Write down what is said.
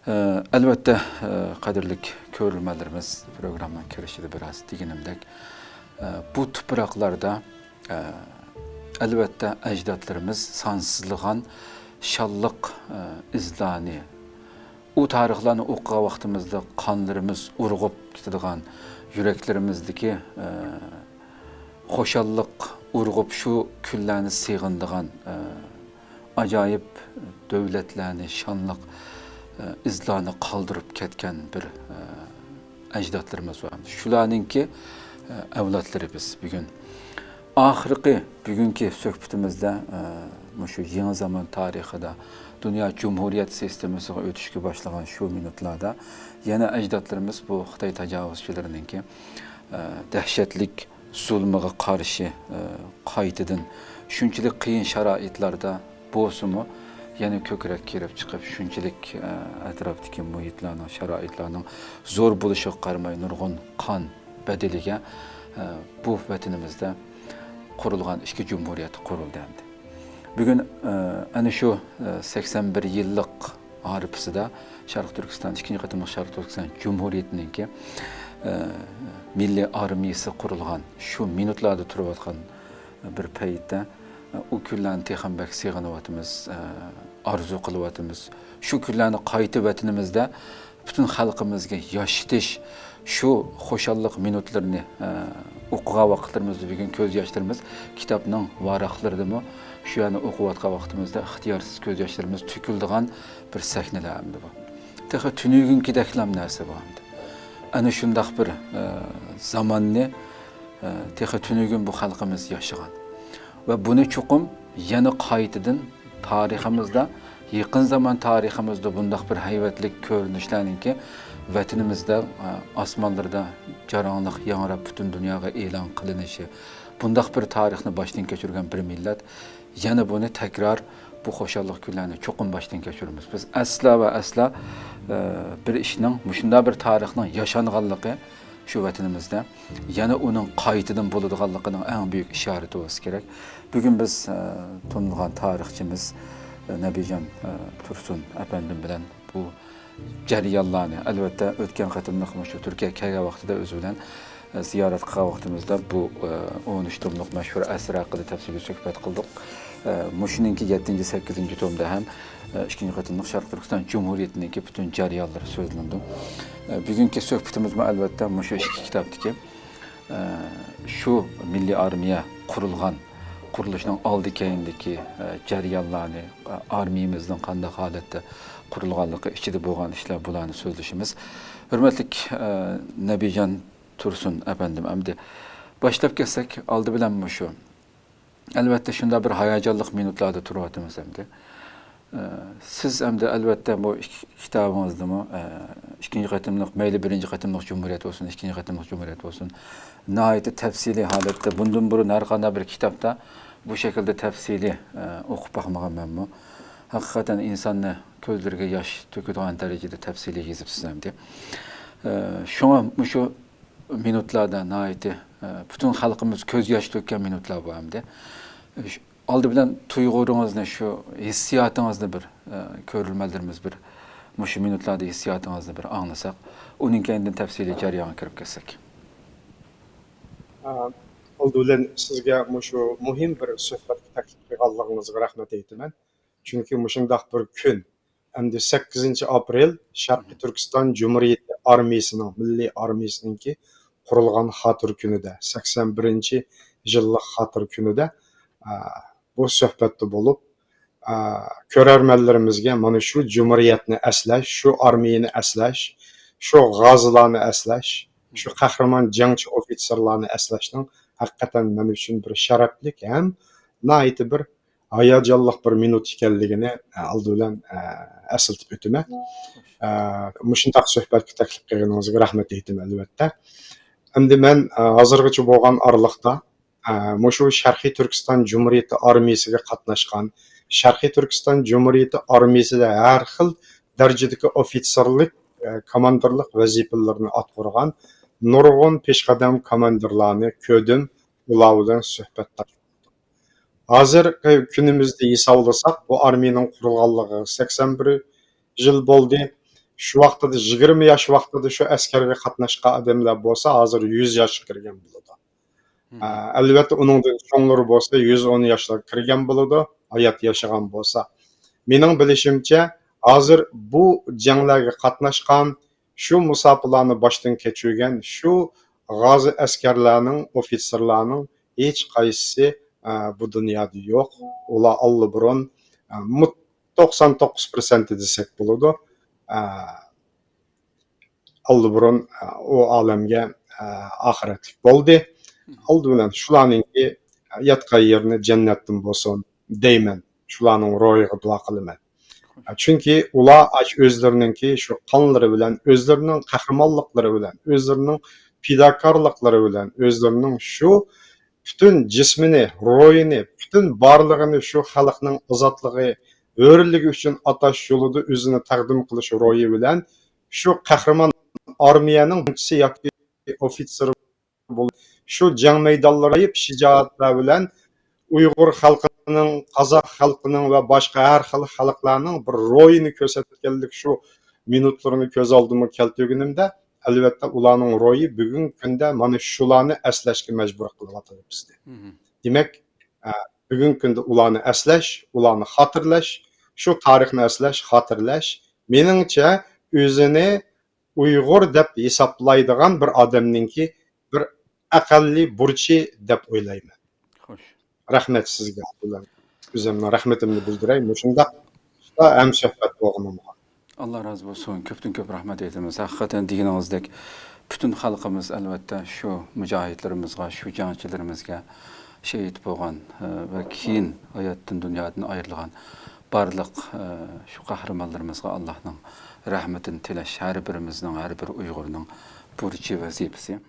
Elbette kadirlik körülmelerimiz programın kirişide biraz diginimdek. Bu topraklarda elbette ecdatlarımız sansızlığın şallık izlani. O tarihlerini okuğa vaktimizde kanlarımız urgup gittiğin yüreklerimizdeki hoşallık urgup şu küllerini sığındığın acayip devletlerini şanlık izlarını kaldırıp ketken bir ecdatlarımız var. Şularınki evlatları biz bugün. Ahirki bugünkü söhbetimizde şu yeni zaman tarihinde dünya cumhuriyet sistemisiga ötüşke başlayan şu minutlarda yana ecdatlarımız bu Xitay tecavüzçilerininki dehşetlik zulmüge karşı qaytadan şunçalik kıyın şaraitlarda bozumu yani kökürek kirip çıkıp şunçalik etraftaki muhitlarning, şaraitlarning zor buluşu qarmay nurgun kan bedeliga bu vatanimizde kurulgan iki cumhuriyet kuruldu endi. Bugün ana şu 81 yıllık haripsida Şarkı Türkistan, ikinci katımlık Şarkı Türkistan Cumhuriyetininki milli armiyası kurulgan şu minutlarda turayotgan bir paytda o küllarni texambak sığınıvatımız, arzu kılıvatımız, şu küllarni qaytı vatanimizde bütün halkımızga yaşatış şu hoşallık minutlarını okuğa vakitlerimizde bugün göz yaşlarımız kitapның varaqlarıdımı şu yani okuvatqa vaktimizde ihtiyarsız göz yaşlarımız tüküldüğün bir sahnelerdi bu. Tehi tünügün kideklam nerse bu hamdı. Ana şundaq bir zamanni tehi tünügün bu halkımız yaşagan. Ve bunu çokum yana qaytıdın tarihimizde, yakın zaman tarihimizde bundaq bir hayvetlik görünüşlerninki vatanimizde asmanlarda caranlık yanrap bütün dünyaya elan kılınışı, bundaq bir tarihini baştan geçirgen bir millet, yana bunu tekrar bu hoşallık günlerini çokum baştan geçirimiz. Biz asla ve asla bir işinin, muşunda bir tarihinin yaşanğanlığı şu vatanimizde, yana onun qaytıdan buluduğanlığının en büyük işareti olması gerek. Bugün biz tanınan tarihçimiz Nebican Tursun efendim bilen bu jarayonlarni elbette o'tgan qatimliq shu Turkiya kelgan vaqtida o'zi bilan ziyorat qilgan vaqtimizda bu 13 tomliq mashhur asr haqida tafsiliy suhbat qildik. Mushuninki 7-8 tomda ham ikkinchi qatimliq Sharq Turkiston Cumhuriyetininki bütün jarayonlari so'zlandi. Bugungi suhbatimiz albatta shu ikki kitobdagi şu milliy armiya qurilgan qurilishning oldi keyindagi jarayonlarni armiyamizning qanday holatda kurulganlığı içinde boğan işler bulanı sözleşimiz. Hürmetlik Nebican Tursun efendim emdi. Başlayıp kessek aldı bilen mi şu? Elbette şunda bir hayacanlık minutlarda turvatımız emdi. Siz emdi elbette bu kitabınızda mı? İkinci katımlık, meyli birinci katımlık Cumhuriyet olsun, ikinci katımlık Cumhuriyet olsun. Nihayeti tefsili halette bundan burun her kadar bir kitapta bu şekilde tefsili okup bakmağım ben bu. Hakikaten insanla gözlerine yaş töküdüğün derecede tefsili yazıp sizlemdi. Şu an şu minutlarda nihayeti bütün halkımız göz yaş tökken minutlar bu hemde. Aldı bilen tuygurunuzla şu hissiyatınızla bir körülmelerimiz bir şu minutlarda hissiyatınızla bir anlasak, onun kendini tefsili jarayana kirip ketsek. Aldı bilen sizge şu muhim bir söhbet taklif qilganligingizga rahmat aytaman. Çünkü muşundaq bir gün, endi 8 aprel Şarkı Türkistan Cumhuriyeti Armiyasının, Milli Armiyasınınki kurulgan hatır günüde, 81. yıllık hatır günüde bu söhbetde bulup körermellerimizge mana şu Cumhuriyetini esleş, şu armiyini esleş, şu gazılarını esleş, şu kahraman jangchi ofitserlarını esleşnin hakikaten men üçün bir şereflik hem naiti bir hayacanlıq bir minut ekanligini aldı bilen esıltip ötüme. Muşundaq söhbetke taklif qilganingizga rahmat aytaman albatta. Endi men hozirgacha bo'lgan aralıqda şu Sharqiy Turkiston Cumhuriyeti armiyasiga qatnashgan, Sharqiy Turkiston Cumhuriyeti armiyasida har xil darajadagi ofitserlik, komandirlik vazifalarini atqurgan nurg'un peshqadam komandirlarni ko'rdim, ular bilan suhbatlar. Hazır günümüzde hesablasak bu armiyanın kurulganlığı 81 yıl oldu. Şu vaqtida 20 yosh vaqtida shu askarga qatnashgan odamlar bo'lsa, hozir 100 yoshga kirgan bo'ladi. Albatta uningdan cho'nglari bo'lsa, 110 yoshlarga kirgan bo'ladi, hayot yashagan bo'lsa. Mening bilishimcha, hozir bu janglarga qatnashgan, shu musofalarni boshdan kechirgan, shu g'ozi askarlarning, ofitserlarning hech qaysisi bu dunyoda yo'q. Ular allburun 99% desak bo'ladi. Allburun o olamga oxiratlik bo'ldi. Oldi bilan shularninki yotgan yerini jannatdan bo'lsin deyman. Shularning ro'yiga duo qilaman. Chunki ular o'zlarininki shu qonlari bilan, o'zlarining qahramonliklari bilan, o'zlarining fidokorliklari bilan, o'zlarining shu butun jismini, ro'yini, butun borlig'ini shu xalqning ozotligi, o'rligi uchun atash yo'lida o'zini taqdim qilish ro'yi bilan shu qahramon armiyaning muhtisi yoki ofitser bo'lib shu jang maydonlarida shijoatlar bilan Uyg'ur xalqining, Qozoq xalqining va boshqa har xil xalqlarning bir ro'yini ko'rsatganlik shu minutlarni ko'z oldimga keltirganimda, albatta ularning ro'yi bugungi kunda mana shularni eslashga majbur qilyapti bizni. Demak, bugungi kunda ularni eslash, ularni xotirlash, shu tarixni eslash, xotirlash meningcha o'zini Uyg'ur deb hisoblaydigan bir odamningki bir aqalli burchi deb o'ylayman. Xo'sh. Rahmat sizga. O'zimning rahmatimni bildiray. Shunda ham suhbat bo'lganimga. Allah razı olsun. Köptün köp rahmet eytimiz. Hakikaten degininizdek bütün halkımız elbette şu mücahitlerimizge, şu cançilerimizge şehit bolgan ve keyin hayatdan dünyadan ayrılgan barlık şu kahramanlarımızga Allah'ın rahmetini tileş her birimizning, her bir Uyg'urning burchi vazifasi.